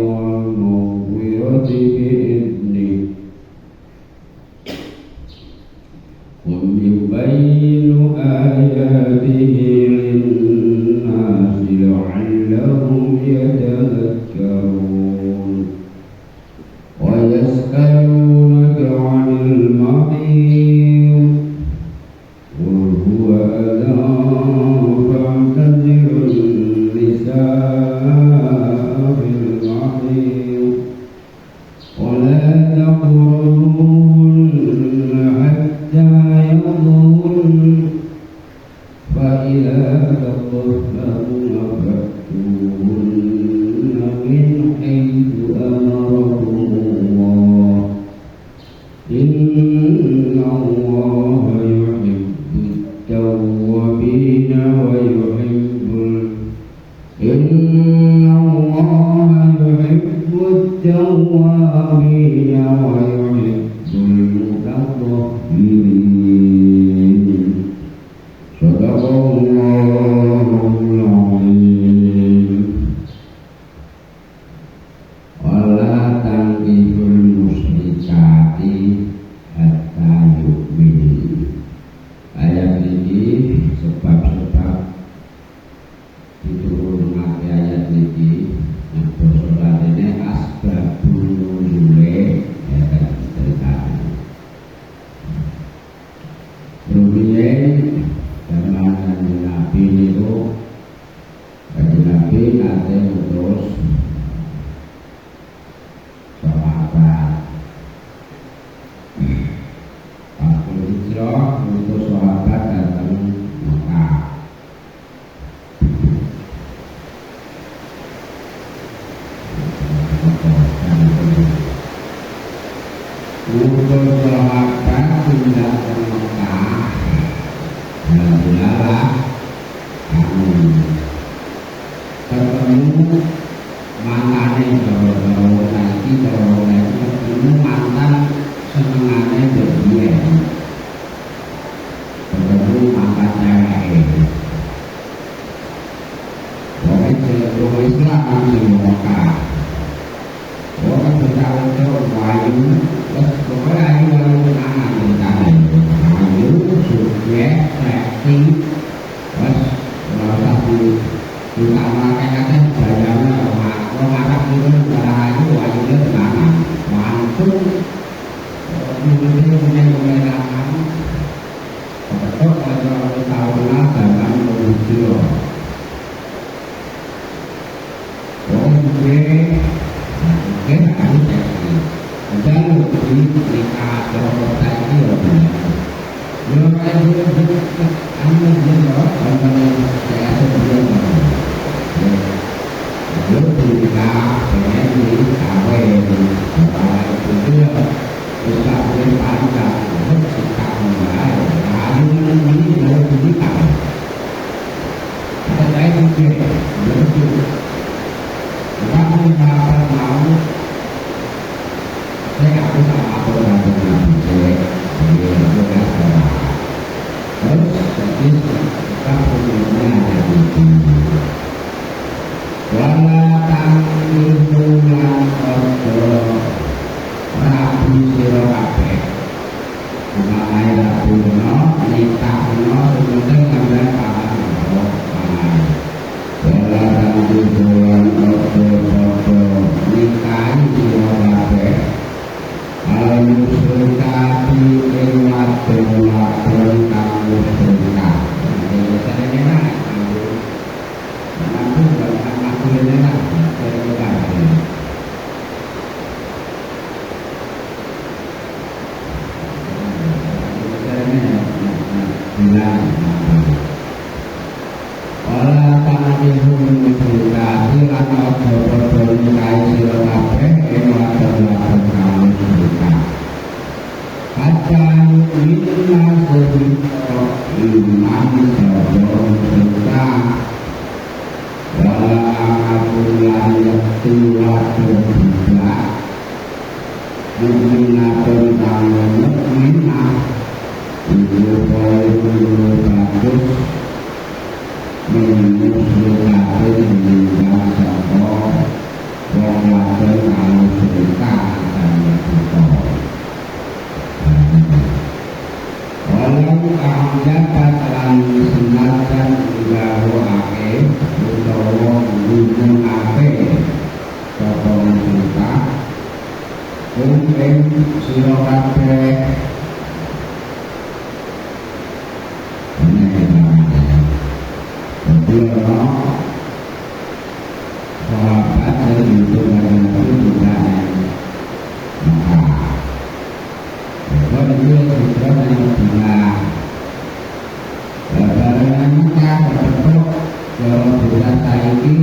والمغفرة بإذنه قل يبين آياته للناس لعلهم يتذكرون ويسألونك عن المحيض قل هو أذى فاعتزلوا النساء في المحيض ولا تقربوهن حتى يطهرن فإذا تطهرن فأتوهن من حيث أمركم الله إن الله يحب التوابين ويحب المتطهرين صدق الله العظيم ولا تنكحوا المشركات hatta yu'min. Ayat ini sebab-sebab diturunake ayat ini yang bersolat ini asbabun nuzule ya kan ceritanya. Kemudian zaman Nabi itu Nabi nanti terus sahabat waktu hijrah untuk sahabat datang Mekah. Untuk sahabat pindah ke Mekah, alhamdulillah kami ketemu mantane jauh-jauh lagi ketemu mantan senengane berduet, ketemu mantan cewek. Pokoknya Islam di Mekah. Orang bercampur wayu, terus pokoknya ayu tenangan ceritanya. Wayu, sukses, seksi, terus merasa diutamakan aja bayarnya orang Arab itu negara ayu, wayunya tenangan, mantul, mulai tenangan, betul kalau tahunan dalam menuju. Oke, kami jadi jalur di nikah Jakarta ini lebih. Mulai dari anu jelas tentang saya sebelum lalu nikah dengan di kawin kalau itu bisa berpanjang terus kita mulai lalu ini lalu nikah. Saya juga begitu. Kamu dapat mau saya aku sama aku dapat nabi saya juga sama terus jadi kita punya ada di wala tanggulan ojo rabi sira kabeh mengenai rabi no nikah no penting sampeyan paham wala tanggulan ojo nikahi sira kabeh al musyrikati ing wadon kang musyrikat. Jadi mana? Aku bukan aku ini lah. Olah tanahipun musyrikati lan ojo padha nikahi sira kabeh ing wadon kang musyrikat. Hatta yu'minna sehingga iman sebelum kita wala amatun lan yakti wadon juga mu'minatun kang mu'minah itu poin bagus menyusul kabeh dengan sapa mungkin sira kabeh ini kita beliau sahabat dari hubungan itu juga maka kalau dia sudah mengenal barangan kita terbentuk kalau sudah saiki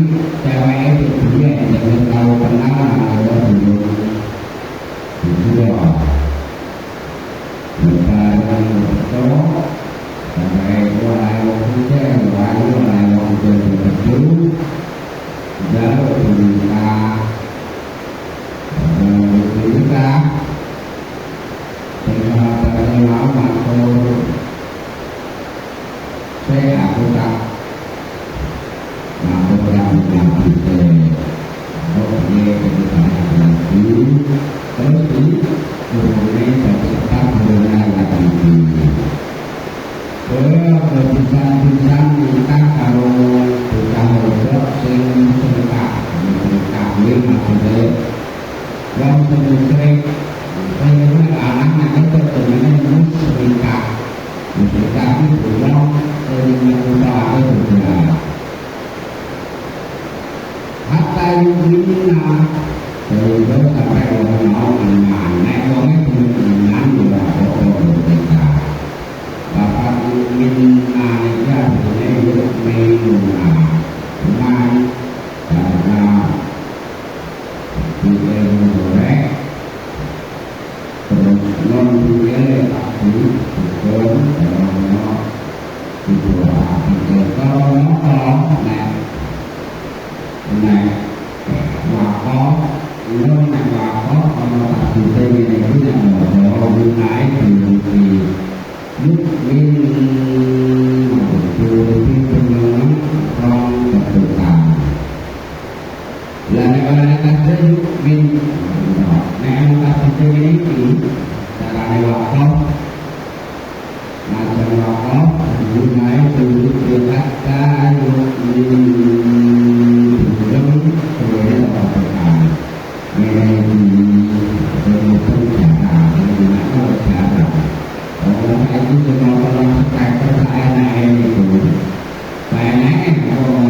cewek itu dia yang tahu kenal kalau dulu dua barangan itu sampai mulai waktu berbaju jauh kita dengan terlalu atau saya aku tak mampu melakukan itu oke ketika lagi terus di mulai bersikap mulai lagi bisa kita kalau kita ngobrol sing sedekah kawin maksudnya yang sedekah pengen anaknya itu sebenarnya sedekah sedekah itu yang usaha juga hatta yudina sehingga sampai orang mau iman naik orangnya punya iman juga pokok sedekah bapak minna ya boleh minna iman karena dia boleh terus non boleh tapi betul kalau itu kalau naik wakaf non naik wakaf kalau tak bisa itu yang mau naik di mungkin lebih penyelenggaraan orang berdoa. Lalu orang kata mungkin, orang kata ini cara wakaf, macam wakaf, mulai dari kata mungkin kemudian berdoa. Menjadi cara, menggunakan cara. Orang itu semua orang sekarang enak itu, enak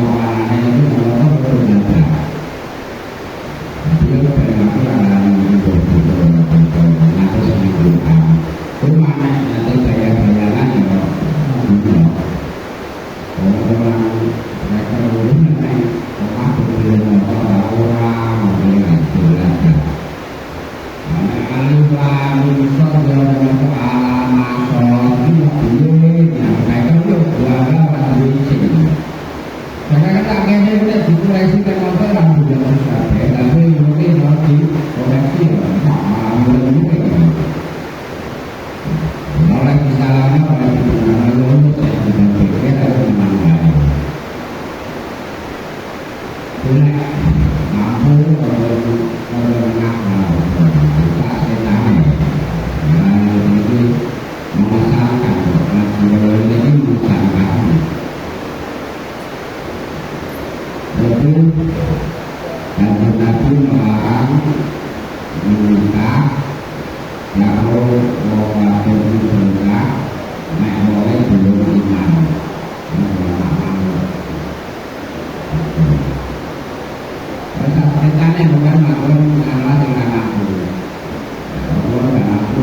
orang itu orang berbeda. Dia berlaku dalam hidup itu, nanti semua cuma nanti gaya-gayaan ya, orang mereka umumnya orang berbeda orang berbeda. Alhamdulillah, Nabi melarang menikah kalau orang berdoa nek boleh belum iman. Pertanyaan bukan maklum Allah dengan aku. Allah dan aku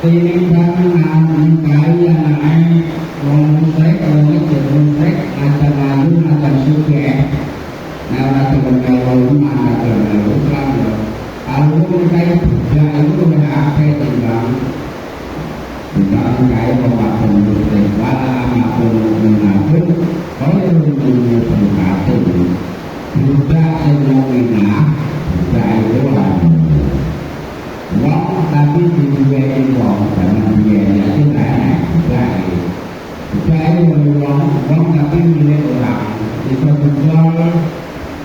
Tinimbangan nikahi anak wong musyrik wong itu musyrik akan layu akan suke. Nah orang bergaul mana bergaul Islam ya. Kalau nikahi budak itu beda apa timbang nikahi pemakai musyrik wala maupun munafik kalau yang musyrik budak yang minah budak itu lalu. Wong tapi dibiayai wong karena biaya itu enak biaya wong tapi milik orang itu betul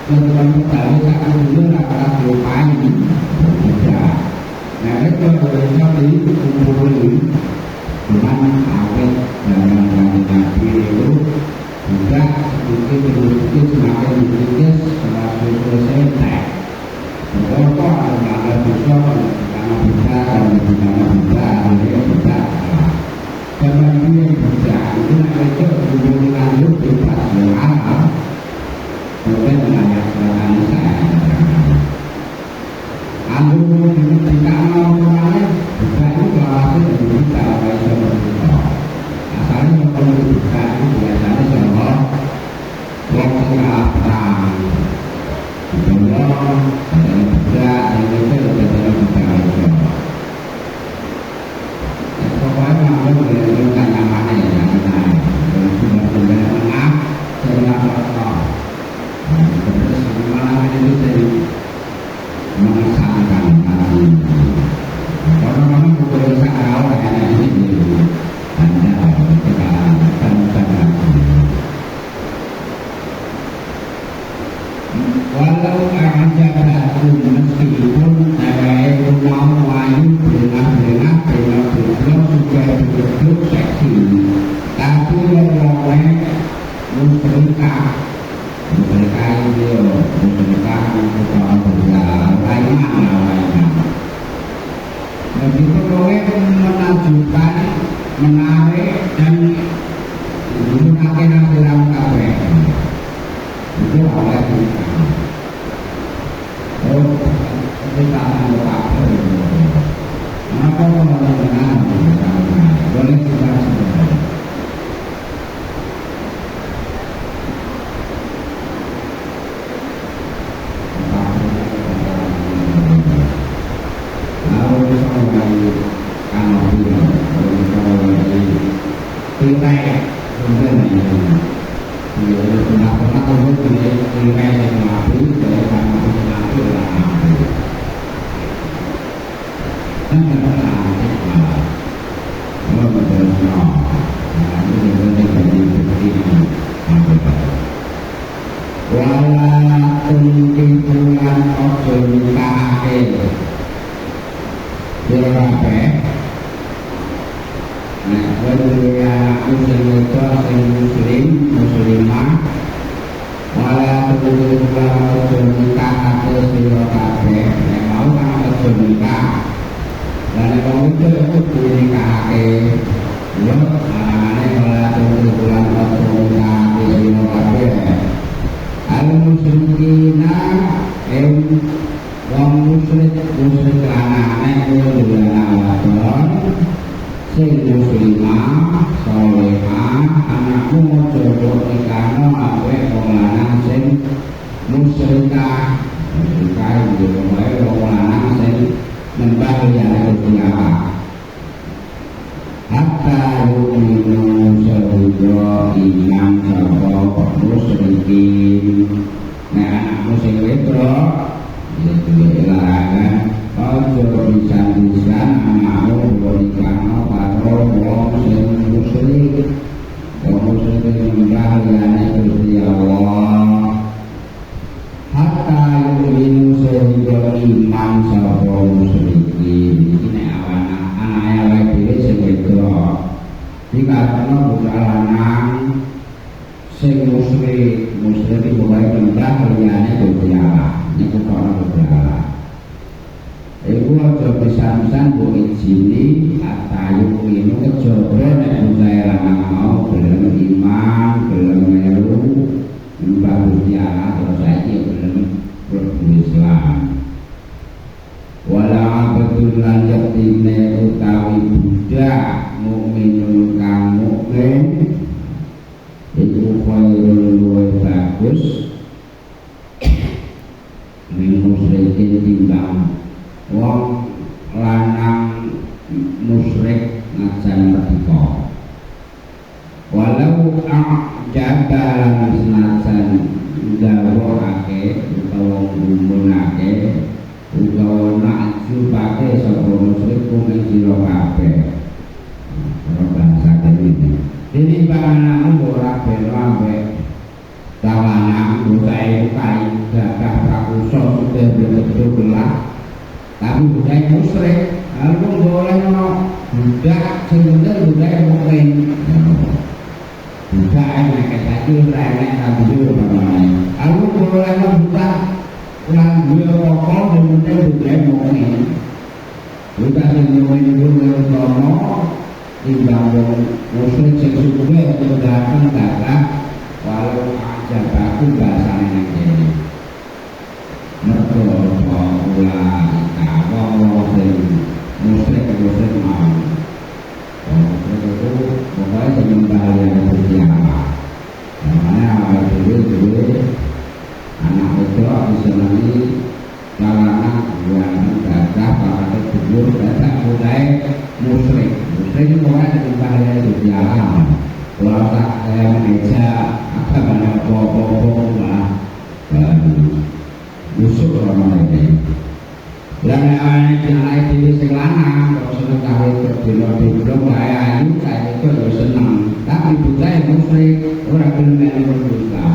teman tadi tak dulu rata-rata lupain tidak. Nah itu bisa dikumpulin dengan awet dan nabi itu juga sedikit semakin sedikit setelah selesai tek beberapa ada bisa karena bisa dan karena bisa akhirnya bisa karena dia bisa itu namanya hubungan lanjut bebas berhalal kemudian banyak perasaan saya alur tidak mau kemarin bisa itu berarti dari kita oleh seperti itu asalnya yang perlu dibuka itu biasanya contoh yang tengah perang Jumlah dan juga yang itu adalah bicara itu. Pokoknya maklum menunjukkan yang mana ya yang lain. Dan sudah benar menang sebelah belakang. Terus malam itu jadi mengesankan hati. Orang-orang berusaha awal hanya ini Anda sekarang dan walau ajabaku meskipun mau wayu berenang juga begitu seksi tapi oleh musyrikah itu musyrikah untuk lainnya begitu oleh menunjukkan menarik dan menggunakan aturan kabeh itu oleh kita. Oh, kita akan berapa? Maka kalau benar boleh kita sebutkan. Lalu sampai kanopil, kita kemudian ini pernah tahu nilai yang mati dari mana mati lah mati. Dan pernah kalau berbeda, ini berbeda dari begini. Wala tuntutan ojo nikahke, berapa? Nah, berdua muslim muslimah wala tuntutan ojo nikahke sirokabe, mau kan ojo nikah. Dan kalau itu dinikahke, yo mana wala tuntutan ojo nikahke sirokabe. Al-musyrikina wong musyrik lanang dhewe wadon sing muslimah salehah anakmu jodoh nikahno ambek wong lanang sing musyrikah musyrikah wae wong lanang sing nyembah liyane Gusti Allah hatta yu'minu sehingga iman sapa musyrikin. Nah anakmu sing wedok ya duwe larangan ojo pisan-pisan anakmu nikahno karo wong sing musyrik. Wong musyrik nyembah liyane Gusti Allah. Hatta yu'minu sehingga iman sapa musyrikin. Iki nek anake awake dhewe sing wedok dikatakan bukan lanang sing musyrik itu boleh nyembah liyane Gusti Allah. Niku kana Gusti Allah. Iku aja pisan-pisan mbok izini atayu minu kejaba nek bocah lanang mau gelem iman, gelem melu nyembah Gusti Allah terus saiki gelem berislam. Wala betul lanjut dine utawi budak mukminun kang mukmin itu khairul luwih bagus min musyrikin timbang wong lanang musyrik ngajan merdeka. Walau jabalan senajan ndawuhake utawa nggumunake utawa nakjubake sapa musyrik ing sira kabeh. Ora bangsa kene. Dene pangananmu ora beno ambek kawanang bocah kai gagah prakusa sudah betul gelah. Tapi bocah musyrik, kalau boleh no budak sing bener budak mukmin. buka enak saiki enak kabeh pamane aku boleh buka lan duwe apa penting duwe mone buka sing duwe kono timbang wong muslim sing suwe kedatangan kata walau aja baku bahasane nang kene mergo ora wong sing muslim mau pokoknya penyembah yang berjamaah namanya dulu anak itu disenangi kalangan yang gagah pakai kubur gagah mulai muslim itu pokoknya penyembah yang berjamaah kalau tak meja apa banyak pokok lah musuh orang ini yang naik di sekelana kalau senang kawin belum kaya ini saya itu harus senang tapi juga yang muslim orang benar-benar berdosa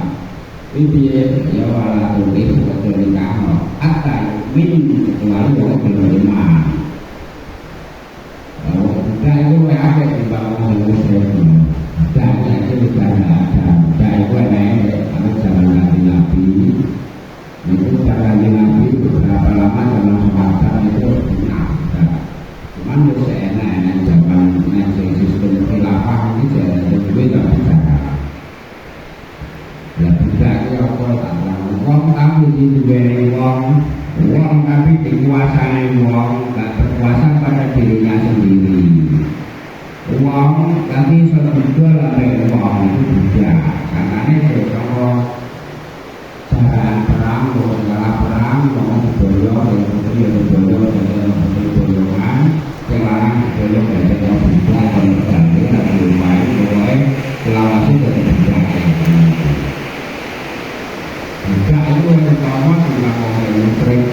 itu ya wala tulis atau nikah atau min kecuali orang beriman kalau kita itu apa di bawah muslim dan itu juga ada itu ada zaman nabi itu cara nabi beberapa lama dalam semasa itu benar cuman itu enak zaman sistem khilafah ini jadi berbeda bicara ya tidak itu apa uang tapi diberi uang tapi dikuasai uang tak berkuasa pada dirinya sendiri uang tapi sudah berjual oleh uang itu tidak karena itu kalau cara perang, segala perang, mau diboyong, yang putri yang diboyong, yang putri boyongan, yang lain diboyong, yang tidak, yang berganti, yang berumai, pokoknya selawasi dari berganti. Juga itu yang pertama juga orang muslim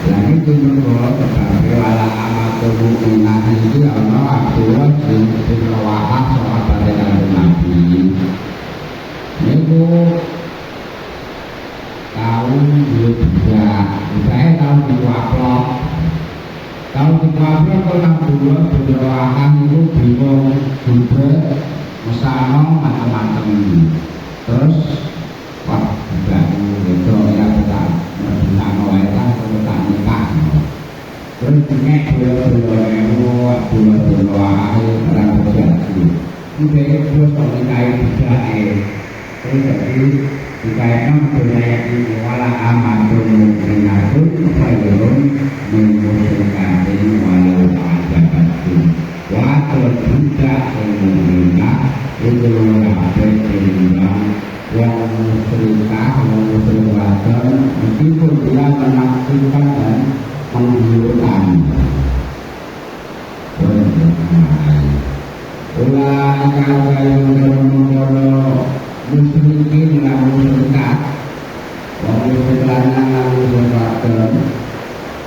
yang itu menurut sebagai wala amat tubuh minah itu Allah Abdullah bin Rawahah soal pada Nabi itu tahun 2003 saya tahun 20 tahun 20 kalau dua berdoakan itu bingung juga mesano macam-macam terus wah juga itu ya kita mesano itu kita nikah terus dingek dua orang berjati ini terus menikahi berjati jadi dikaitkan budaya ini wala amatun mengatur khairun memusyrikkan walau ajabatun wakil tidak semua itu kabeh timbang wong musyrikah meskipun dia menafsirkan dan menghilangkan ulah kaya mengkono musyrikin lan musyrikat wong musyrikan lan musyrikat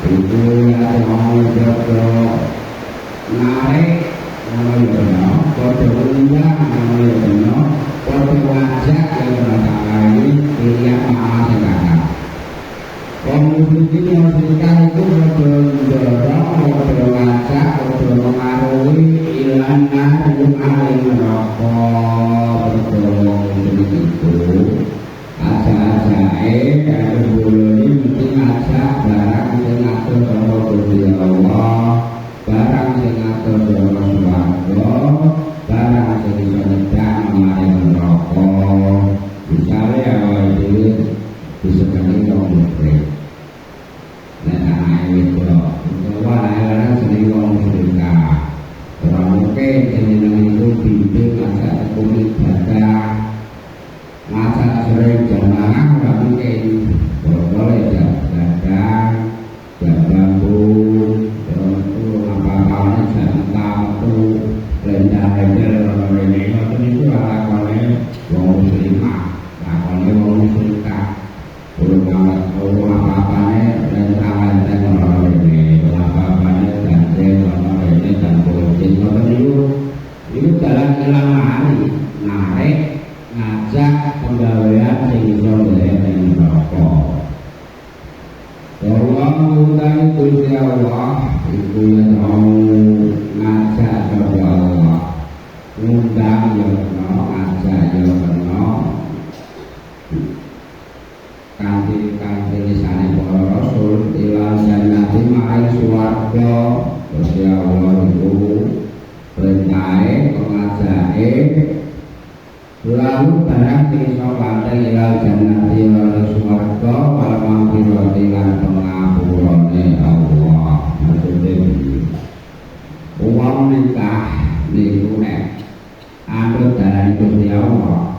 itu ya mau jogo narik ngono padha ulah ngono padha wajak yang ini pilihan mama sekarang wong musyrikin musyrikat itu padha dorong padha wajak padha mengaruhi ilana ilmu alim rokok itu aja-ajae kalau boleh mesti ngajak barang yang ngatur sama Gusti Allah barang yang ngatur sama swarga barang yang bisa ngejak mengalir rokok misalnya awal itu disebutkan orang musyrik dan anak itu untuk orang sering orang musyrik orang mungkin jenengan itu bimbing masa tekuni ibadah masa sering jamaah orang mungkin boleh dagang bambu itu apa-apanya jangan tahu rendah-rendah orang ini itu lakonnya orang muslimah lakonnya orang muslimah orang apa-apanya rendah-rendah orang ini apa-apanya dan politik itu dalam hari narik ngajak pegawaian sehingga dari rokok Allah utai Gusti Allah itu yang mau ngajak kepada Allah ngundang ya kena ngajak ya kena kanthi lisane para rasul ilal jannati maring swarga Gusti Allah iku perintahe ngajake lalu barang iso panteng ilal jannati maring swarga wal maghfirati lan pengapurane Allah maksude wong nikah niku nek anut dalan Gusti Allah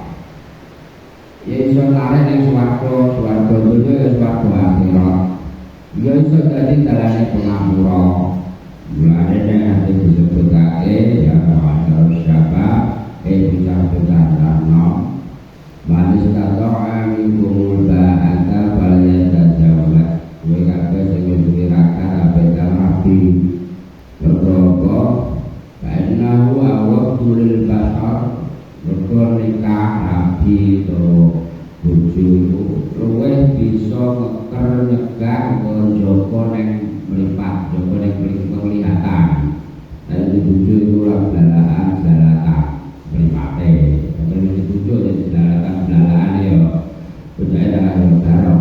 ya iso tarik ning swarga dunya ya swarga akhirat ya iso dadi dalane pengapura mulane nek ati disebutake ya ada siapa bisa bertanya manis kata amin kumul ba'ata balaya tajawat gue kabeh sing duwe rakat ape rapi berdoa karena awak tulil basar nikah rapi to bojo luwih bisa ngeker nyegah njaba ning mripat njaba ning penglihatan dan bojo itu labalaan salatan mripate nek bojo nek salatan belalaan ya bojone ora karo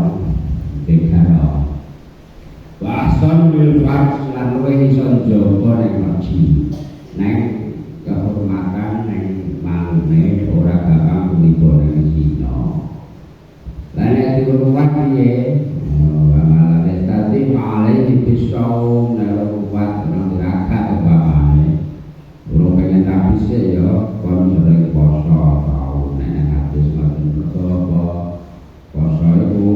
sing karo wason bil fars lan luwih iso njaba ning merji ning kehormatan ning malune ora gampang tulibo ning Cina. Lan nek diruwat piye? Amalane tadi malih pisau naruwat nang rakat upamane. Urung pengen tapise ya kon sering poso tau nek hadis ngoten apa poso iku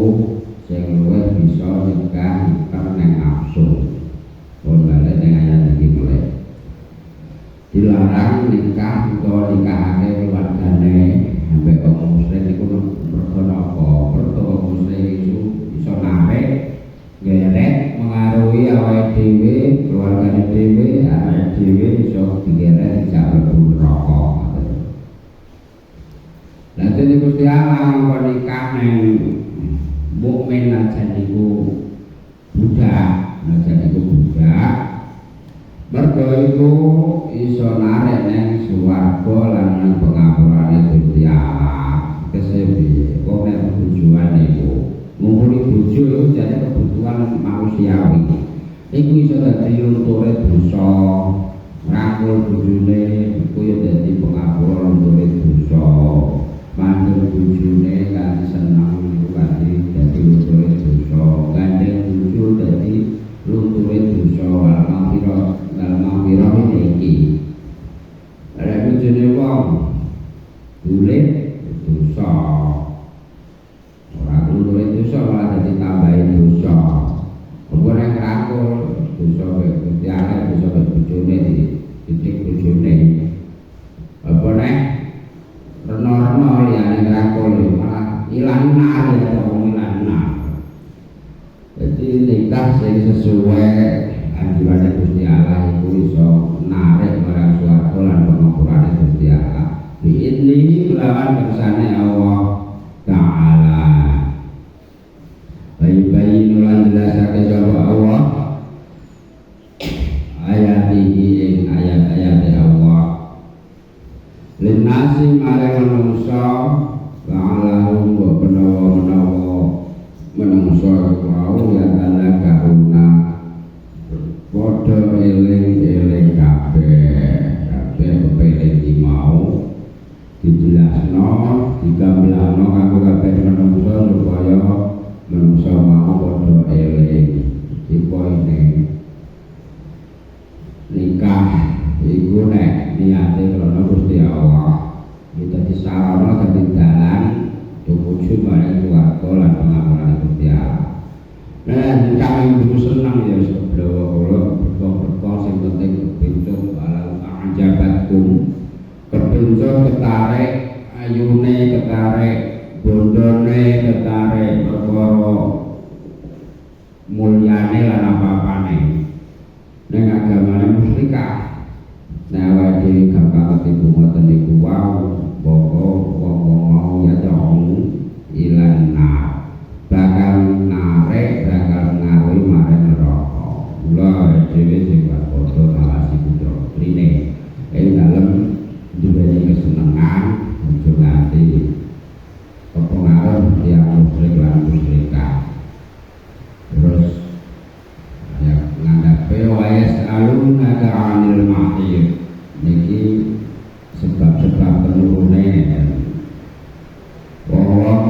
sing luwih bisa nyegah ning nafsu. Kon balik ning ayat iki mulai dilarang nikah utawa nikahake keluargane sampai kaum muslim iku mergo napa mergo kaum muslim itu iso narik geret mengaruhi awake dhewe keluargane dhewe awake dhewe iso digeret dijak mlebu neraka lan dene Gusti Allah mongko nikah ning mukmin aja niku budak aja niku budak mergo iku iso narik nang swarga lan nang pengapurane Gusti Allah. Kesepi kok nek tujuan iku ngumpuli bojo iku jane kebutuhan manusiawi. Iku iso dadi lunture dosa. Rangkul bojone iku ya dadi pengapura lunture dosa. Mandul bojone kanthi seneng iku kanthi dadi lunture dosa. Gandeng bojo dadi lunture dosa wal maghfirah iki. Ada bojone wong dulit dosa. Ora lunture dosa malah dadi tambahin dosa. Apa nek rangkul dosa Gusti Allah dosa bojone titik bojone. Apa nek reno-reno liyane rangkul malah ilang nar ya wong ilang nar. Jadi nikah sing sesuai anjuran Gusti Allah iku iso narik marang swarga lan pengapurane Gusti Allah. Biidni kelawan kersane Allah Ta'ala. Bayi-bayi nulan jelasake sapa Allah ayatihi ing ayat-ayat Allah. Linasi marang manungsa la'alahum wa menawa menungsa wau ya tanah karuna padha eling-eling kabeh kepeling iki mau dijelasno digamblangno kanggo kabeh menungsa supaya menungsa mau padha eling iki poine nikah iku nek niate krana Gusti Allah kita disarana dadi dalan tujuh marang swarga lan pangapurane Gusti Allah. Nah, kami dulu senang ya sebelum berkong yang penting kepincuk alam ajabatkum kepincuk ketarik ayune ketarik bondone ketarik perkara mulyane lan apa-apane ning agamane musyrikah nek awake dhewe gampang ketipu ngoten niku wae wong mau ya dong ilang bakal narik bakal ngaruhi marang neraka. Mula dhewe sing padha malah sing rine ing dalem duwe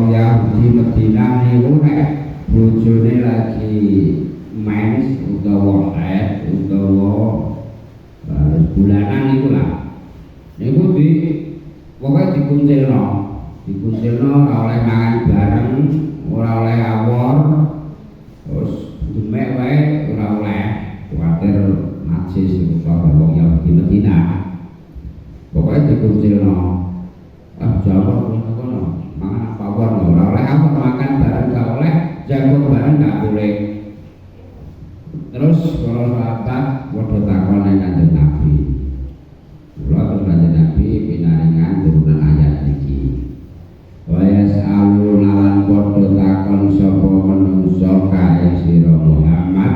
wong Yahudi Madinah niku nek bojone lagi mens utawa haid utawa bulanan niku lah. Niku pokoke dikuncilno ora oleh mangan bareng, ora oleh awor. Terus demek wae ora oleh kuwatir najis utawa wong Yahudi Madinah. Pokoke dikuncilno. Jawa kono mangan apa wae ora oleh apa makan bareng gak oleh, jago bareng gak boleh. Terus para sahabat padha takon nang Kanjeng Nabi. Kula terus Kanjeng Nabi pinaringan turunan ayat iki. Wa yas'aluna lan padha takon sapa manungsa kae sira Muhammad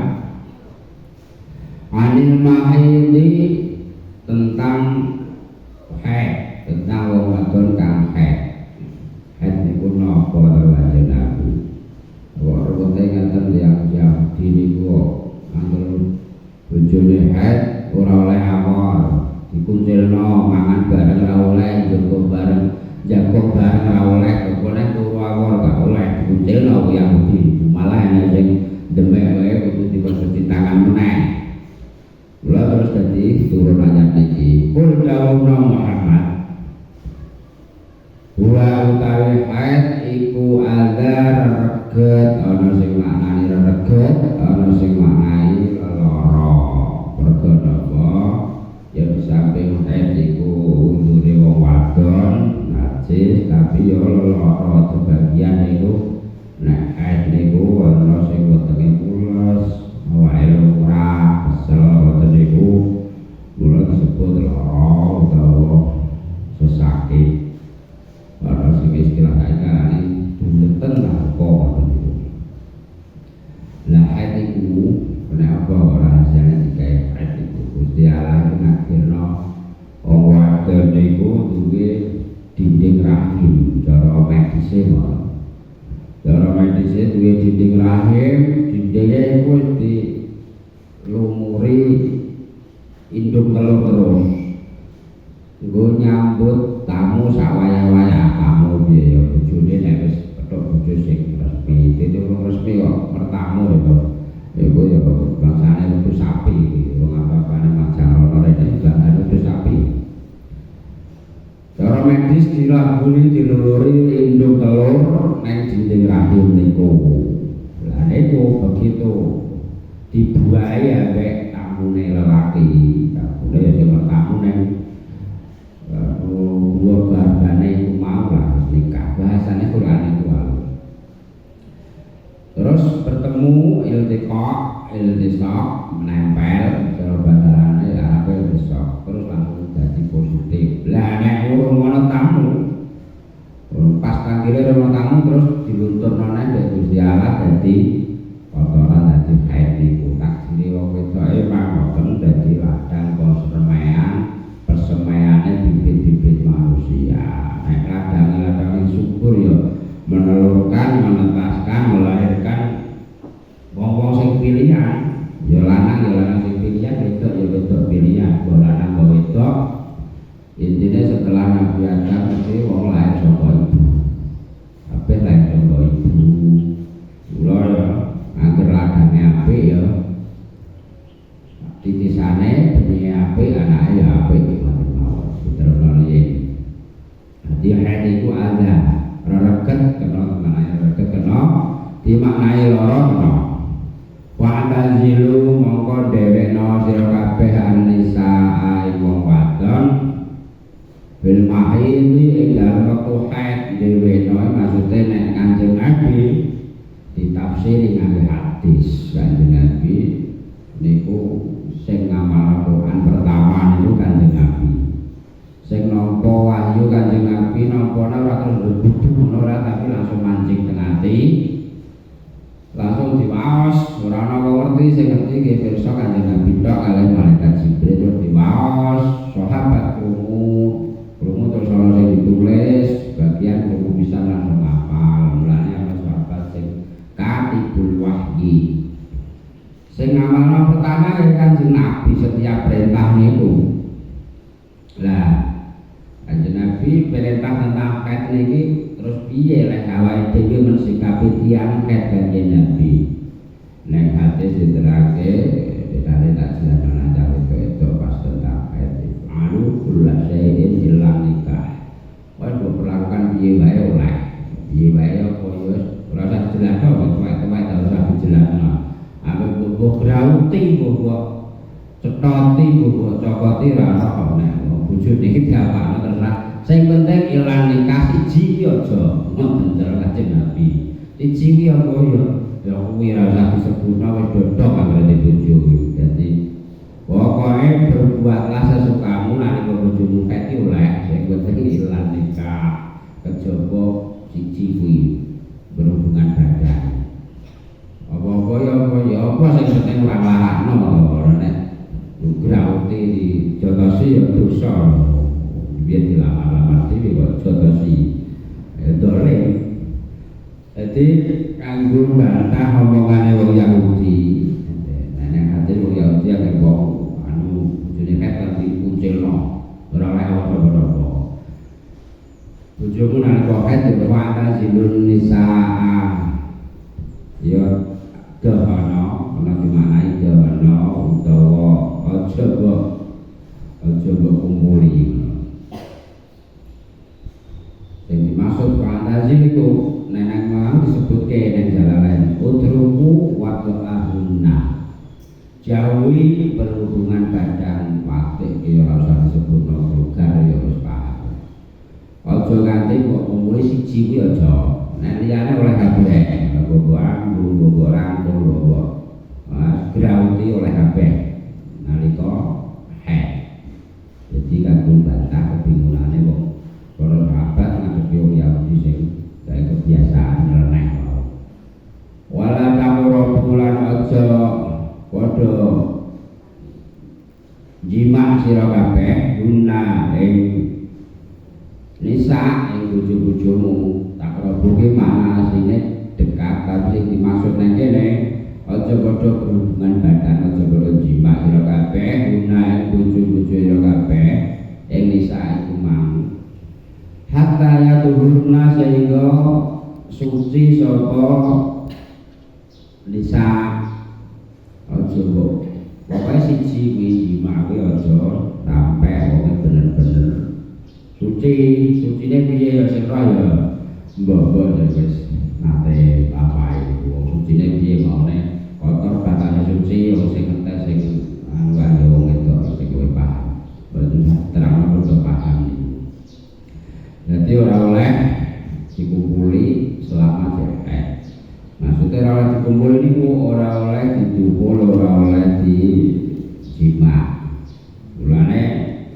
anil mahidi tentang haid, tentang wong wadon kang haid. Haid niku napa to Kanjeng Nabi? Wa rute ngaten tiyang Yahudi niku angger bojone haid ora oleh awor, dikuncilno mangan bareng ora oleh, jago bareng ora oleh, pokoknya turu awor gak oleh, dikuncilno ku Yahudi. Malah ana sing demek wae kudu dicuci tangan meneh. Mula terus dadi turun ayat iki. Qul dawuhna Muhammad wa utawi haid iku azar reget, ana sing maknani reget, ana sing maknani lara. Mergo napa? Ya samping haid iku undure wong wadon najis, tapi ya lara sebagian niku nek haid niku ana sing wetenge pules, awake ora kesel wonten niku mula disebut lara utawa sesakit. Ana sing istilah kaya duneten lah kok ngoten niku. Lah haid iku kenapa ora hasilnya digawe haid iku? Gusti Allah ngakirno wong wadon niku duwe dinding rahim cara medise mawon. Cara medise duwe dinding rahim, dindinge iku di lumuri induk telur terus. Nggo nyambut tamu sawaya-waya, tamu piye ya bojone nek wis petuk bojo sing resmi. Dadi wong resmi kok mertamu itu. Iku ya bangsane kudu sapi iki, wong apa-apane majarono rene bangsane kudu sapi. Cara medis dilaburi diluluri induk telur nang dinding rahim niku. Lah niku begitu dibuahi ambek tamune lelaki. Tamune ya sing tamu nang dua barbane iku mau lah nikah. Bahasane Quran iku wae. Terus bertemu iltisaq menempel cara bahasane Arab iltisaq terus langsung jadi positif. Lah nek urung ana tamu pas tanggile ana tamu terus dilunturno nang Gusti Allah dadi kotoran dadi haid niku. Taksire wong wedoke mangkoten dadi ladang persemaiane bibit-bibit manusia. Nek ladang subur ya menelurkan, menetaskan, melahirkan wong-wong sing pilihan. Ya lanang sing pilihan, wedok ya wedok pilihan. Bo lanang bo wedok. Intine setelah Nabi Adam mesti wong lahir saka ibu. Kabeh lahir saka ibu. Mula ya angger ladange apik ya titisane benih apik, anake ya apik. Jadi haid itu ada reget kena reget kena dimaknai loro kena. Wa tazilu mongko dhewekno sira kabeh anisa ing wong wadon bil mahidi ing dalem wektu haid dhewekno maksude nek Kanjeng Nabi ditafsiri nganggo hadis. Kanjeng Nabi niku sing ngamal Quran pertama niku Kanjeng Nabi. Sing nampa wahyu Kanjeng Nabi nampane ora terus berduduk ora, tapi langsung mancing teng ati. Langsung diwaos, ora ana wong ngerti sing ngerti nggih pirsa Kanjeng Nabi tok kalih malaikat Jibril terus diwaos, sahabat krungu terus ana sing ditulis, bagian krungu bisa langsung hafal. Mulane ana sahabat sing katibul wahyi. Sing ngamalno pertama ya Kanjeng Nabi setiap perintah niku. Lah Kanjeng Nabi perintah tentang haid niki terus Terus piye lek awake dhewe mensikapi tiyang ket kanjeng Nabi. Nek hadis diterangke dikare tak jelasno cawe itu pas tentang anu kula sayin ilang nikah. Wis diperlakukan piye wae oleh. Piye wae apa wis ora usah jelasno tuwek-tuwek tak usah dijelasno. Ambek mbok grauti mbok cetoti mbok cokoti ra ono nek bojone iki diapakno terserah. Sing penting ilang nikah siji ki aja bener kanjeng Nabi. Siji ki apa ya kuwi ra usah disebutno wis dodok anggere bojo kuwi. Dadi pokoke berbuatlah sesukamu nalika bojomu keti oleh sing penting ilang nikah. Kejaba siji kuwi berhubungan badan. Apa-apa ya apa sing penting ora larakno to nek grauti dijotosi ya dosa. Biar dilamar-lamar dhewe kok jotosi dolen. Jadi kanggo bantah omongane wong Yahudi. Nek ate wong Yahudi akeh wong anu bojone ket dikuncilno ora oleh apa-apa. Bojomu nalika ket dewata zilun nisaa. Ya dohono ana dimaknani dohono utawa aja mbok kumpuli. Yang dimaksud fantasi itu nenek mau disebutke ning Jalalain utruku wa ahunna. Jauhi berhubungan badan waktu ya ora usah disebutno vulgar ya wis paham. Aja nganti kok umure siji kuwi aja. Nek liyane oleh kabeh, bobo anggur, bobo rangkul, bobo grauti oleh kabeh nalika jadi kanggo bantah kebingungane wong para sahabat ngadepi wong Yahudi sing gawe kebiasaan nyeleneh wae. Wala tamuru bulan aja padha jima sira kabeh guna ing nisa ing bojo-bojomu tak roboke mana asline dekat tapi sing dimaksud nang kene aja padha berhubungan badan aja padha jima sira kabeh guna ing bojo-bojo sira kabeh ing nisa iku mang hatta ya tuhurna sehingga suci sapa nisa aja mbok pokoke siji kuwi jima kuwi aja sampe wong bener-bener sucine piye ya sing roh ya mbok wis nate bapak iku sucine piye maune kotor batane suci wong sing ngetes sing anu wae wong itu sing kowe paham terang kudu paham. Jadi orang oleh dikumpuli selama cek. Maksudnya orang oleh dikumpul ini orang oleh didukul, orang oleh dijima. Mulane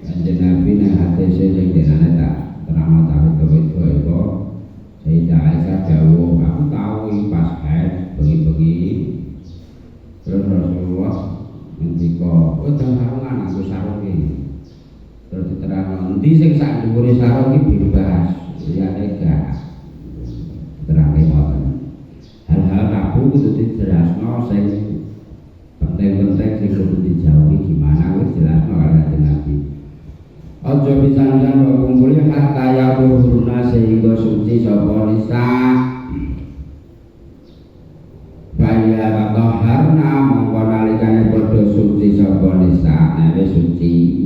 kanjeng Nabi nang hadis sing jenenge tak terang tahu itu Sayyidah Aisyah dawuh, aku tahu iki pas haid bengi-bengi. Terus Rasulullah ngendika, "Kowe jangan sarungan aku sarung iki." Terus diterang nanti sing sak dhuwure sarung iki bebas ya lega terang ngoten hal-hal tabu kudu dijelasno sing penting-penting sing kudu dijauhi gimana wis jelasno karo Nabi. Aja pisan-pisan kok kumpuli hatta ya buruna sehingga suci sapa nisa Baya katoharna mongko nalikane padha suci sapa nisa nek suci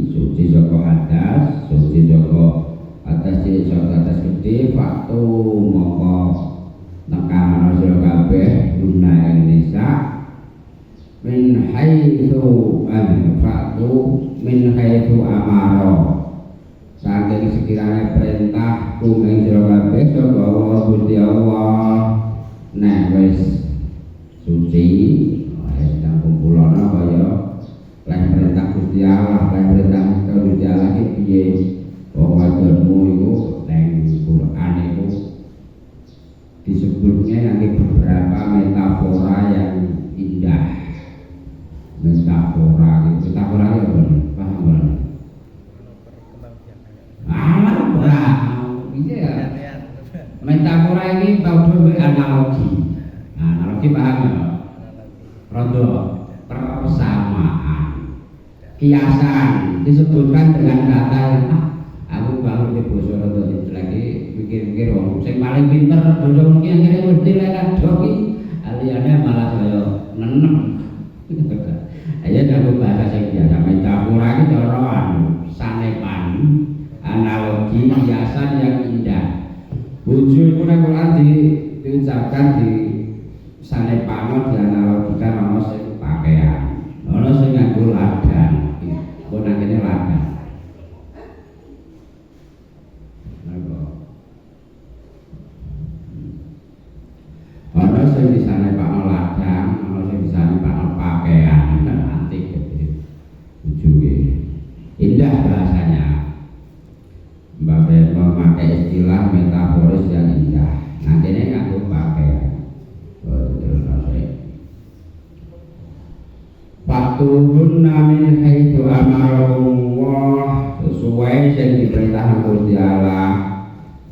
saka hadas, suci saka atas cilik saka atas gede faktu mongko nekanono sira kabeh guna ing nisa min haitsu faktu min haitsu amaro saking sekiranya perintah kumeng sira kabeh saka Allah Gusti Allah nek wis suci sedang kumpulono kaya lek perintah Gusti Allah, lek perintah Gusti Allah iki piye? Wong wadonmu iku nang Quran iku disebutnya nanti beberapa metafora yang indah. Metafora itu apa? Paham kan? Ini ya. Metafora ini tau analogi. Analogi paham ya? Rondo persamaan, kiasan disebutkan dengan kata aku bangun di bosor rondo lagi bikin mikir wong sing paling pinter dosa iki akhire mesti lek kadok iki aliyane malah kaya nenem. Ayo jago bahasa sing biasa metafora iki cara sanepan analogi hiasan yang indah. Bojo iku nek Quran diucapkan di sanepano dianalogikan ana sing pakaian, ana sing nganggo ladang. Kok nang kene ladang. Ana sing di sanepano ladang, ana sing di sanepano pakaian, kan antik gitu. Bojo indah bahasanya. Mbak memakai istilah metaforis yang indah. Nah kene nganggo pakaian. Patuhun namin haitu amarullah sesuai yang diperintahkan Gusti Allah.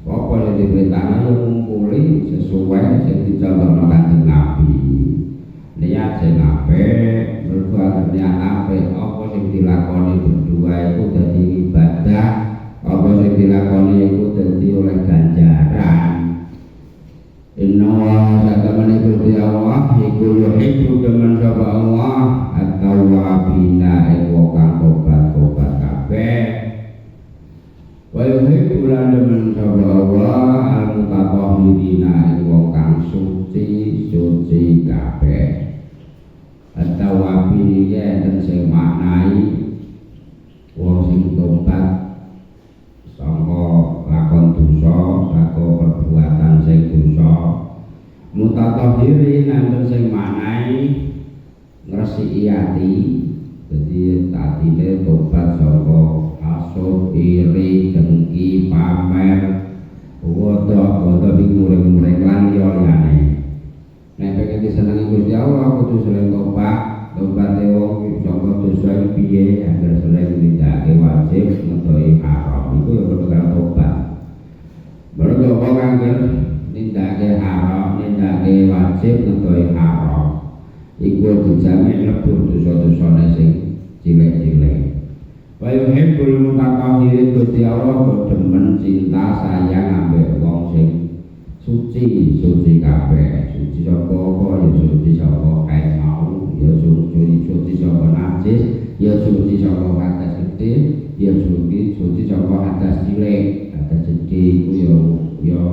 Apa yang diperintahkan yo ngumpuli sesuai yang dicontohkan Kanjeng Nabi. Niat sing apik, berbuat niat apik, apa sing dilakoni berdua itu dadi ibadah, apa sing dilakoni itu dadi oleh ganjaran. Inna wa satamani Gusti Allah iku yuhibbu demen sapa Allah at-tawwabina ing kang tobat-tobat kabeh. Wa yuhibbu lan demen sapa Allah al-mutatahhirina ing kang suci kabeh. At-tawwabin iki enten sing maknai wong sing tobat sangka lakon dosa, saka perbuatan sing dosa. Mutatahhirin enten sing maknai ngresiki ati. Dadi atine tobat saka hasud, iri, dengki, pamer, wodo-wodo iki muring-muring lan liyane. Nek pengen disenengi Gusti Allah kudu sering tobat wong saka dosa piye agar sering nindakake wajib ngedohi haram iku ya kudu karo tobat. Mergo wong angger nindakake haram, nindakake wajib ngedohi haram iku dijamin lebur dosa-dosane sing cilik-cilik. Wa yuhibbul mutatahhirin Gusti Allah demen cinta sayang ambek wong sing suci kabeh, suci saka apa ya suci saka kain mau, ya suci saka najis, ya suci saka hadas gede, ya suci saka hadas cilik. Hadas gede iku ya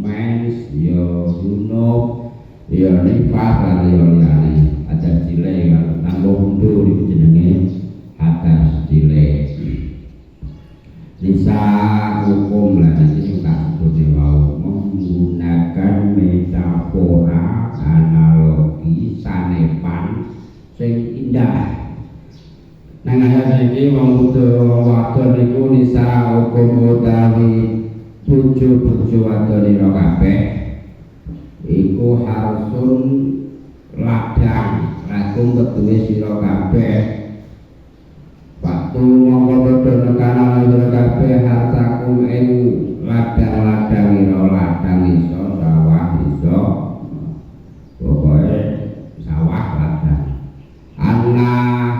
mens, ya junub, ya nifas lan ya liyane. Hadas cilik ya tanggo mundur iku jenenge hadas cilik. Nisa hukum lah nanti kita sebut mau menggunakan metafora analogi sanepan sing indah. Nang ayat iki wong wadon niku nisa hukum utawi bojo-bojo wadon ira kabeh iku harsun ladang lakum keduwe sira kabeh. Waktu mongko padha nekana sira kabeh hartakum ing ladang-ladang ira ladang iso sawah iso pokoke sawah ladang. Ana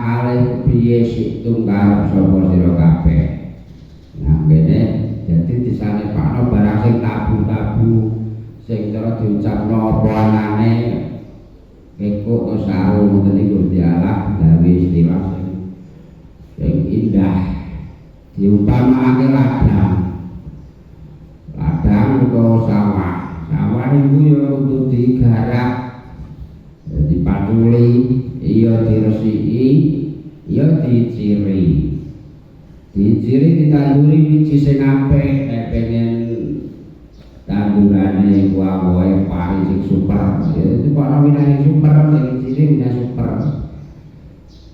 hale piye situng karep sapa sira kabeh. Nah kene dadi disanepakno barang sing tabu-tabu sing cara diucapno apa anane kekuk saru ngoten iki Gusti Allah gawe istilah yang indah diumpamaake ladang atau sawah itu ya kudu digarap dipatuli iya diresiki iya diciri ditanduri wiji sing apik nek pengen tandurane kuwi pari sing super itu kok ana winane super sing ciri winane super.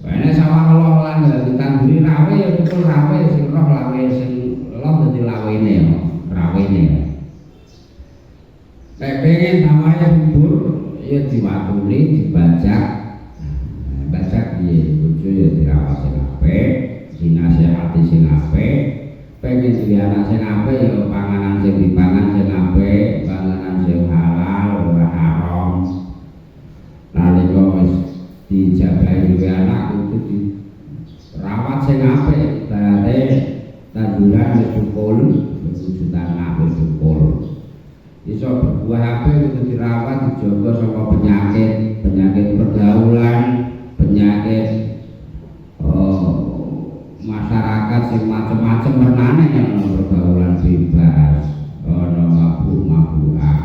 Wene sawah loh lan ditanduri rawe ya betul rawe sing roh lawe sing loh dadi lawene ya, rawene. Nek pengen sawahnya subur ya diwatuli, dibajak. Bajak piye? Bojo ya dirawat sing apik, dinasehati sing apik, pengen duwe anak sing apik ya panganan sing dipangan sing apik, panganan sing halal ora haram. Nalika wis dijabahi duwe anak kudu dirawat sing apik, berarti tanduran wis cukul, wujud anak wis cukul. berbuah apik kudu dirawat dijaga saka penyakit pergaulan, penyakit masyarakat sing macam-macam wernane ana pergaulan bebas, ana mabuk-mabukan,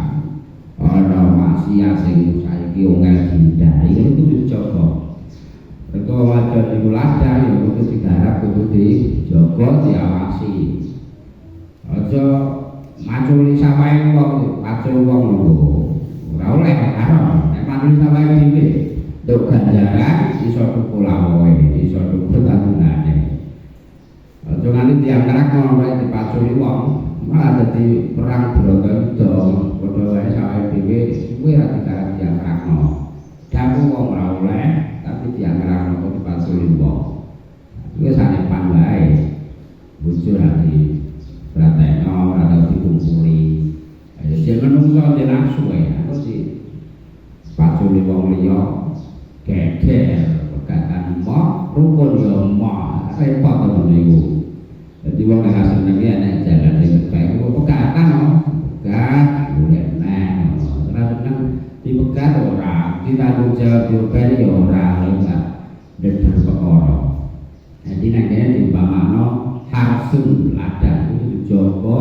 ana maksiat sing saiki ongel dihindari iki kudu dijaga. Mergo wajan iku ladang ya kudu digarap, kudu dijaga, diawasi. Aja maculi sawahe wong, macul wong lho. Ora oleh karo, nek maculi sawahe dhewe nduk ganjaran iso tuku lawohe, iso tuku tanggunane. Aja nganti diangkrak wae dipaculi wong, malah dadi perang Bratayuda, padha wae sawahe dhewe kuwi ra dikarep diangkrakno. Daku wong ora oleh, tapi diangkrakno kok dipaculi wong. Iku sanepan wae. Bojo ra di pratekno, ora tau dikumpuli. Ayo sing menungso dhewe nafsu wae, aku si paculi wong liya geger pegatan mo rukun yo mo repot to niku. Dadi wong nek seneng ya nek jalan sing baik kok pegatan no. Pegat golek neh. Ora seneng dipegat ora, ditanggung jawab yo ben yo ora enggak ndeter perkara. Dadi nek dene diumpamakno harsun ladang itu dijogo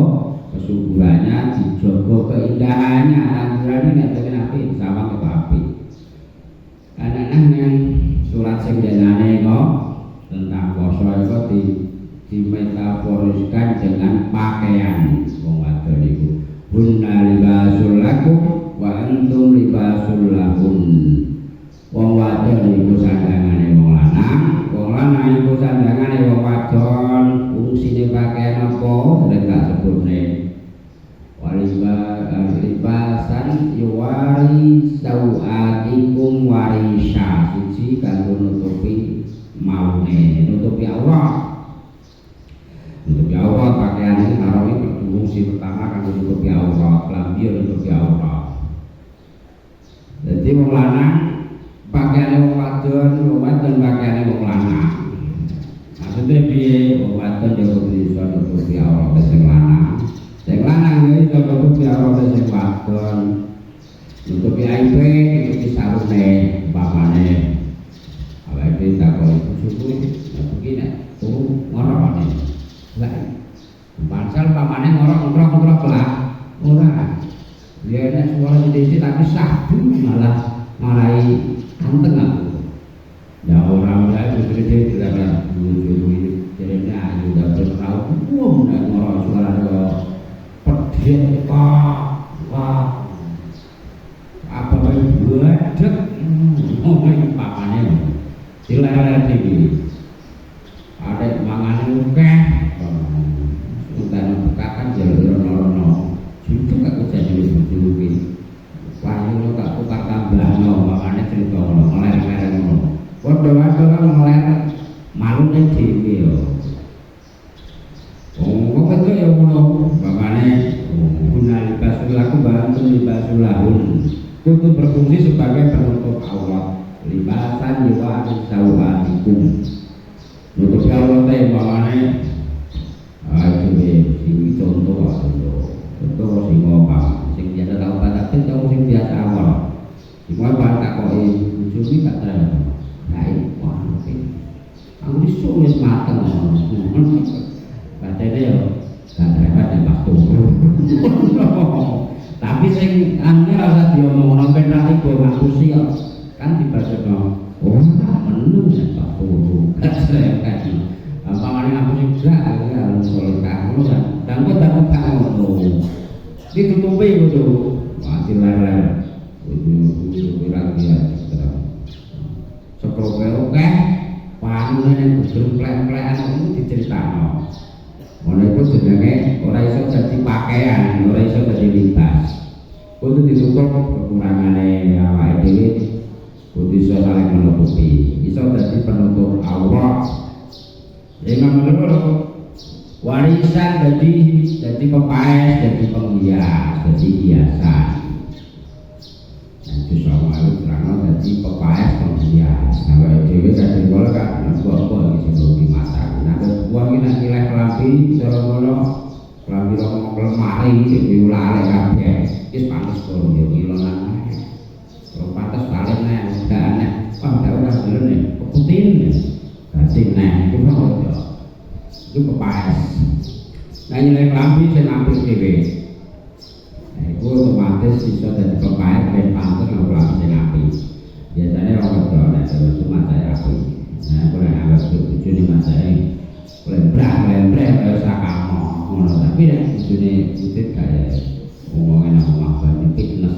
kesuburannya, dijogo keindahannya, tandurannya nggak terkena api, sama ke api. Anak-anak yang surat sing denane kok tentang poso itu dimetaforiskan dengan pakaian wong wadon iku. Hunna libasul lakum wa antum libasul lahun. Wong wadon iku sandangane wong lanang iku sandangane wong wadon. Fungsine pakaian apa sudah tak sebutne. Libasan yuwari sawatikum warisha, siji kanggo nutupi maune, nutupi aurat. Nutupi aurat pakaian ini karo fungsi pertama kanggo nutupi aurat, klambi nutupi aurat. Jadi wong lanang pakaiane wong wadon pakaiane wong lanang. Maksudnya piye wong wadon yo kudu iso nutupi aurat sing lanang. Sing lanang ya iso nutupi aurat sing wadon. Nutupi aibe nutupi sarune umpamane. Awake tak kok suku begini ngorok nek. Lah. Pancen umpamane ngorok lah. Ora. Ya nek suara sithik tapi sabu malah marai anteng aku. Ya orang lain berbeda dengan dulu jadi ayu dapur tahu nek ngorok suara pedhet wah apa bae buadek ngomong papane dilere iki arek mangane akeh utawa bekakan jalur rono itu aku jadi bojo iki payu tak tukar tambahno makane cerita ngono ngeler-ngeler ngono padha-padha ngeler malune dhewe yo wong kok ya ngono makane gunane basul aku bantu libasul lahun kudu berfungsi sebagai penutup aurat libasan yuwa sawatikum nutup aurat e makane ayo iki contoh sing ngomong sing biasa tau batak tau sing biasa awal semua batak kok bojo iki gak terang naik wah aku disulis mateng padahal yo gak repot ya Pak Tunggu tapi sing ane rasa diomongno ben ra tiba ngapusi kok kan dibacano oh menung ya Pak Tunggu kasih kan pamane ngapusi gak ya soal kamu kan dan kok tak ngono ditutupi kudu mati ler-ler kudu lagi ya seproke panune yang berplek-plekan itu diceritakno ngono iku jenenge ora iso dadi pakaian, ora iso dadi libas kudu ditutup kekurangane awake dhewe kudu iso saling menutupi iso dadi penutup aurat yang nomor warisan jadi pepaes, jadi penghias, jadi hiasan. Nanti sama itu terang jadi pepaes, penghias. Nah, dewe jadi bola kan, buah-buah di sebelum dimasak. Nah, buah ini nilai kelambi, cara-cara kelambi rokok lemari, di ulale kabeh, itu panas langsung ya ngilonan kalau pantas balik nih udah aneh wah udah dulu nih keputin berarti nih itu kan itu kepas nah nilai lambi saya ngambil dewe nah itu otomatis bisa jadi kepas dan pantas nggak lambi saya ngambil biasanya orang kedua nah itu mata saya aku nah aku yang agak tujuh nih mata saya lembrak kayak sakamo tapi nih tujuh nih itu kayak ngomongin apa fitness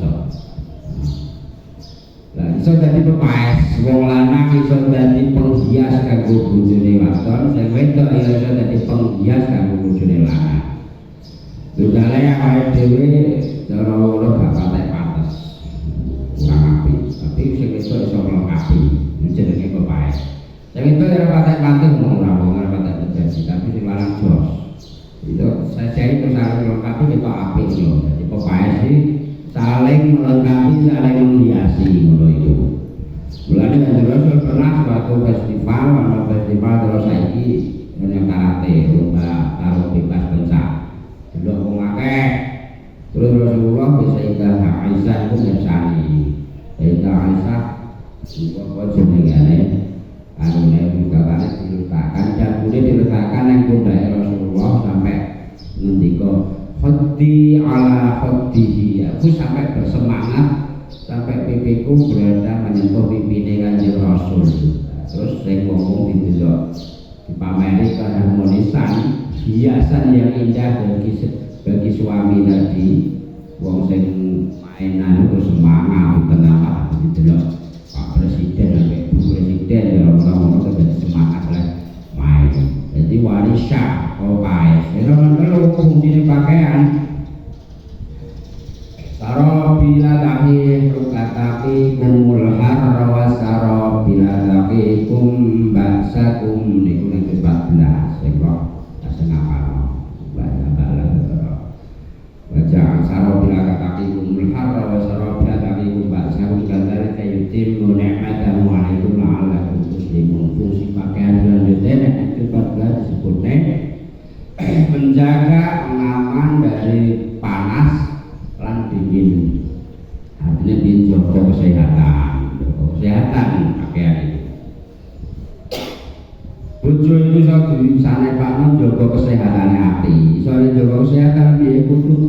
lah iso dadi pepaes wong lanang iso dadi penghias kanggo bojone wadon sing wedok iso dadi penghias kanggo bojone lanang dudale awake dhewe cara ngono gak patek pantes kurang apik tapi sing wedok iso melengkapi jenenge pepaes sing wedok ora patek pantes ora patek terjadi tapi sing lanang jos itu saja itu saling melengkapi itu apik lho jadi pepaes iki saling melengkapi, saling menghiasi ngono itu. Mulane kan terus pernah suatu festival terus saiki yang karate lomba karo bebas pencak. Dulu wong akeh. Terus Rasulullah bisa Aisyah itu ngersani. Aisyah apa jenengane? Anune bukane diletakkan jambune diletakkan nang pundake Rasulullah sampai ngendika khaddi ala khaddihi aku sampai bersemangat sampai pipiku berada menyentuh pipine Kanjeng Rasul terus saya ngomong didelok dipameri keharmonisan hiasan yang indah bagi suami tadi wong sing mainan terus semangat di tengah didelok Pak Presiden sampai Bu Presiden ya orang-orang itu semangat lah main jadi warisan paes itu kalau fungsi pakaian sarabila tahi rukatapi kumul harra wa sarabila tahi kum baksakum niku ning 14 sing kok sing ngapal bala-bala baca sarabila tahi kumul harra wa sarabila tahi kum baksakum kadzalika yutimmu ni'matahu 'alaikum la'allakum tuslimun fungsi pakaian selanjutnya nek 14 disebutnya menjaga aman dari panas lan dingin artinya dijaga kesehatan pakaian itu bojo itu iso disane Pak jaga kesehatan hati iso jaga kesehatan piye kudu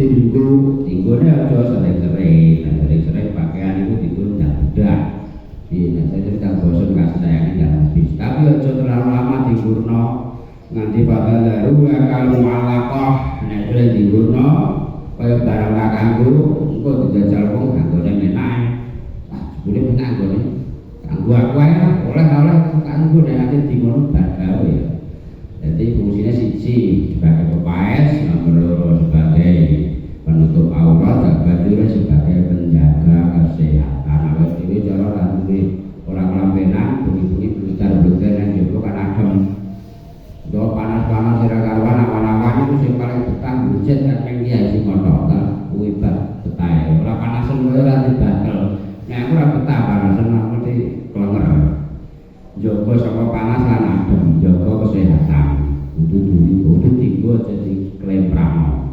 tinggone aja sering-sering pakaian itu ditunda-tunda di saya cerita bosan gak sayang tidak habis tapi aja terlalu lama digurno nanti pada daru akal mu'alaqah nek dhewe digurno kaya barang kanggo engko dijajal wong kanggone menak boleh menak gone kanggo aku ae oleh kanggo nek ate dingono bar gawe ya dadi fungsine siji sebagai pepaes nomor loro sebagai penutup aurat dan kedua sebagai penjaga kesehatan awake dhewe cara randuwe ora kelambenan bengi-bengi blutar-blutar nang jero kan adem do panas-panas ora karuan awan-awan itu sing paling betah hujan kan ning kiai sing mondok kuwi betah ora panasen ora dibatel nek aku ora betah panasen mesti klenger jaga saka panas lan adem jaga kesehatan kudu tinggo jadi klemprang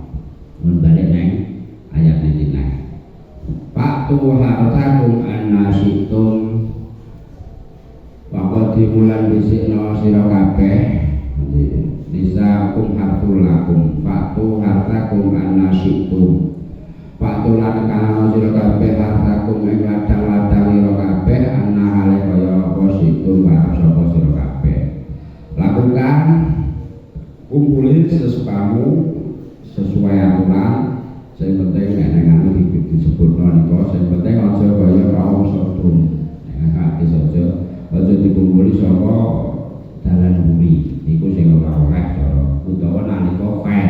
mun balik nang ayat iki nang Pak Tuhan annasitum waktu dimulai bisikno sira kabeh bisa kum hartul lakum faktu hartakum annasitum faktu lan kana sira kabeh hartakum ing ladang-ladang sira kabeh anna hale kaya apa situ warep sapa sira kabeh lakukan kumpulin sesukamu sesuai aturan sing penting nek anu disebut niko sing penting aja kaya kaum Sodom nek ati aja dikumpuli saka dalan bumi iku sing ora oleh cara utawa nalika fair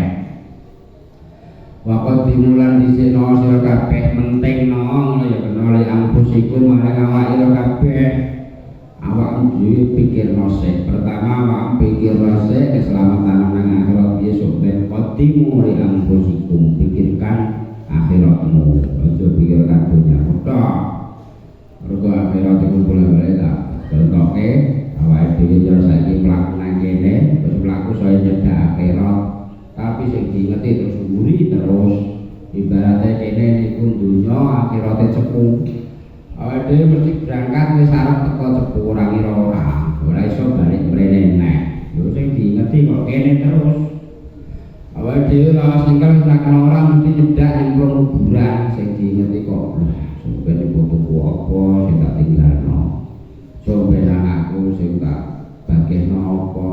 waktu dimulan diseno sira kabeh mentingno ngono ya kena li ampusiku marang awak sira kabeh awak dhewe pikirno sik pertama awak pikirno sik keselamatan nang akhirat besok ben qatimu li ampusikum pikirkan akhiratmu aja pikirkan dunya tok mergo akhirat iku boleh-boleh tak contohke awake dhewe jare saiki mlaku nang kene terus mlaku saya nyedak akhirat tapi sing diingeti terus nguri terus ibaratnya kene niku dunya akhirate cepu. Awake dhewe mesti berangkat wis arep teko cepu ora ngira ora iso balik mrene neh. Yo sing diingeti kok kene terus. Awake dhewe lawas ninggal sak ora mesti nyedak ing kuburan sing diingeti kok. Sampeyan fotoku apa sing tak tinggalno. Sampeyan anakku sing tak bageno apa.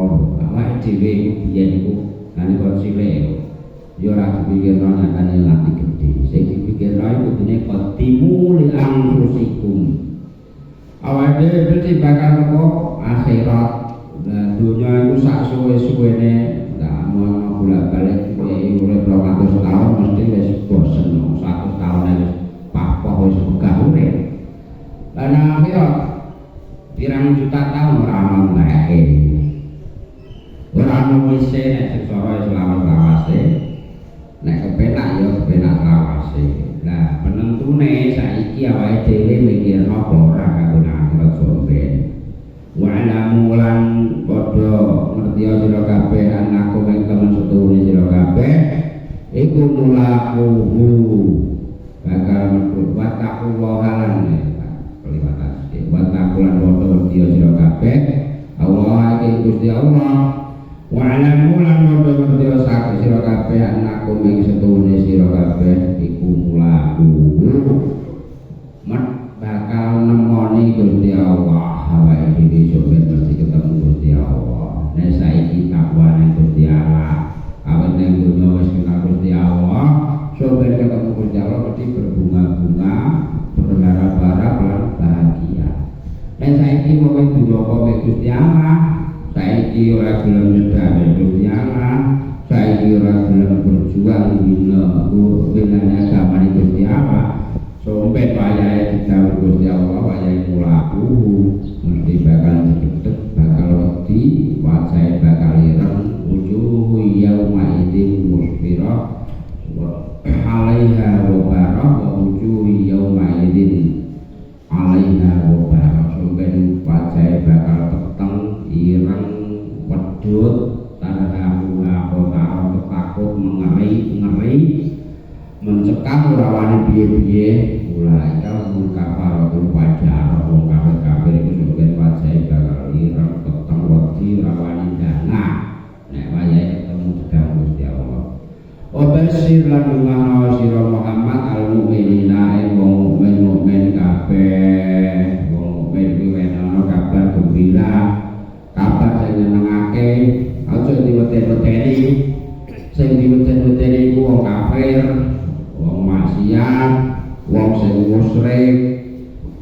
Awake dhewe iku biyen iku nalika cilik yo ora dipikirno nyatane lati gedhe. Sing dipikirno iku dene qatimu li anfusikum. Awake dhewe mesti bakal teko akhirat. Nah, dunia itu sak suwe-suwene tak mau bolak-balik iki urip 200 tahun mesti wis bosen. 100 tahun wis papoh wis megah urip. Lah akhirat pirang juta tahun ora ono leke. Ora ono wise nek seksara selawas-lawase. Nek kepenak ya kepenak lawase. Lah penentune saiki awake dhewe mikirno apa ora kanggo akhirat sampeyan. Wa alamu lan padha ngerti sira kabeh anakku ing temen setune sira kabeh iku mulakuhu bakal metu wa taqwa lan keliwatan sithik wa taqulan padha ngerti sira kabeh Allah iki Gusti Allah wa alamu lan padha ngerti sira kabeh anakku ing setune sira kabeh iku mulakuhu bakal nemoni Gusti Allah. Awake dhewe sampeyan mesti ketemu Gusti Allah. Nek saiki takwane Gusti Allah, awake ning donya wis kenal Gusti Allah, sampeyan ketemu Gusti Allah mesti berbunga-bunga, berharap-harap lan bahagia. Nek saiki mau ndonga mek Gusti Allah, saiki ora gelem nyedhake Gusti Allah, saiki ora gelem berjuang dina agama Gusti Allah. Sampai wayahe didhawuhi Gusti Allah wayahe mulaku mesti bakal diketek bakal wedi wajahe bakal ireng wujuhu yauma idzin musfirah wa 'alaiha wabarah wa wujuhu yauma idzin 'alaiha wabarah sampai wajahe bakal peteng ireng wedhut tarhamu apa takut ngeri mencekam rawane piye-piye mulai kalau kafaratul fajar wong kafir iku sampeyan wajahe bakal ireng peteng wedi rawane dana nek wayahe ketemu sedang Gusti Allah. Obasir lan lunga sira Muhammad al-mukminina wong mukmin kabeh wong mukmin kuwi ana kabar gembira kabar sing nyenengake aja diweten-weteni sing diweten-weteni iku wong kafir wong maksiat, wong sing musyrik.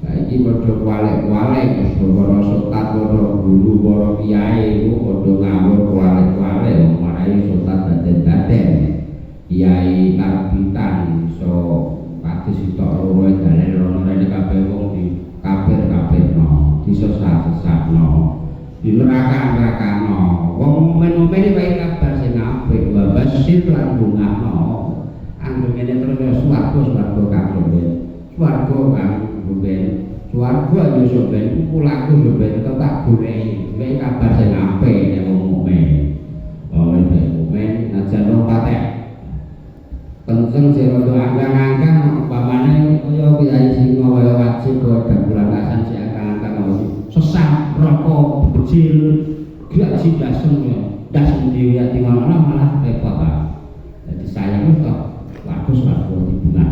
Saiki padha walek-walek wis para sotat para guru para kiai iku padha ngawur walek-walek wong marai sotat daden-daden. Kiai karbitan iso pati sitok loro dalen rono rene kabeh wong di kafir-kafirno, disesat-sesatno, di neraka-nerakano. Wong mukmin wae kabar sing apik, wa basyir lan bungahno. Anggo ngene terus swarga kang ben. Swarga kang ben. Swarga yo sampeyan kulaku yo ben tak goleki. Mek kabar sing apik nek wong mukmin. Wong mukmin najan wong patek. Kenceng sira angkang-angkang umpamane kaya kiai singa kaya wajib kaya bulan kasan si angkang-angkang sesat rokok becil gak sidasem yo. Das dhewe ati ngono malah repot. Dadi sayang kok bagus di bunga